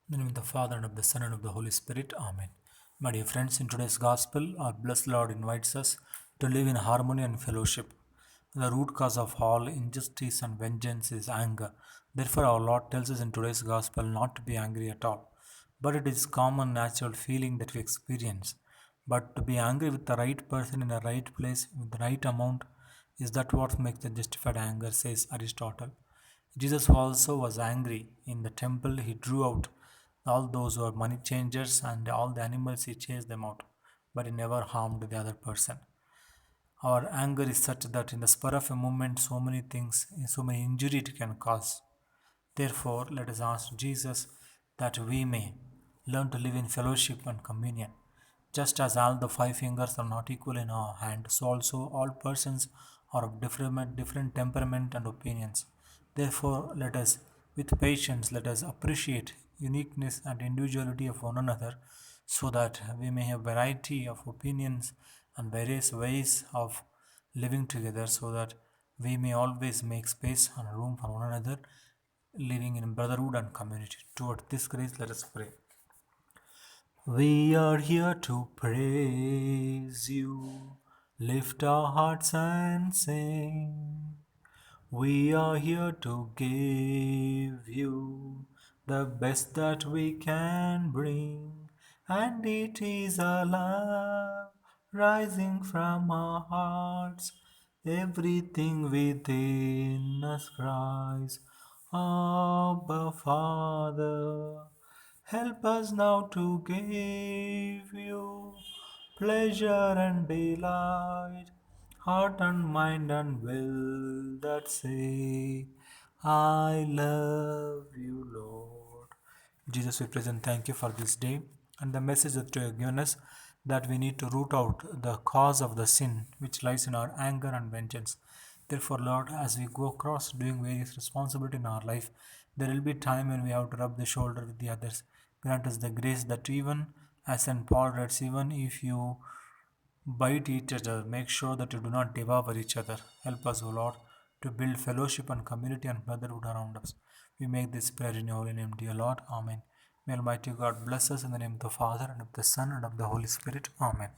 In the name of the Father, and of the Son, and of the Holy Spirit. Amen. My dear friends, in today's Gospel, our blessed Lord invites us to live in harmony and fellowship. The root cause of all injustice and vengeance is anger. Therefore, our Lord tells us in today's Gospel not to be angry at all. But it is common natural feeling that we experience. But to be angry with the right person in the right place with the right amount is that what makes the justified anger, says Aristotle. Jesus also was angry. In the temple, he drew out all those who were money changers and all the animals, he chased them out, but he never harmed the other person. Our anger is such that in the spur of a moment, so many things, so many injury it can cause. Therefore, let us ask Jesus that we may learn to live in fellowship and communion. Just as all the five fingers are not equal in our hand, so also all persons are of different temperament and opinions. Therefore, let us, with patience, let us appreciate uniqueness and individuality of one another, so that we may have variety of opinions and various ways of living together, so that we may always make space and room for one another, living in brotherhood and community. Toward this grace, let us pray. We are here to praise you, lift our hearts and sing. We are here to give you the best that we can bring, and it is a love rising from our hearts. Everything within us cries, Abba, Father. Help us now to give you pleasure and delight, heart and mind and will that say, I love you, Lord. Jesus, we present thank you for this day and the message that you have given us, that we need to root out the cause of the sin which lies in our anger and vengeance. Therefore, Lord, as we go across doing various responsibility in our life, there will be time when we have to rub the shoulder with the others. Grant us the grace that even as St. Paul writes, even if you bite each other, make sure that you do not devour each other. Help us, O Lord, to build fellowship and community and brotherhood around us. We make this prayer in your holy name, dear Lord. Amen. May Almighty God bless us in the name of the Father, and of the Son, and of the Holy Spirit. Amen.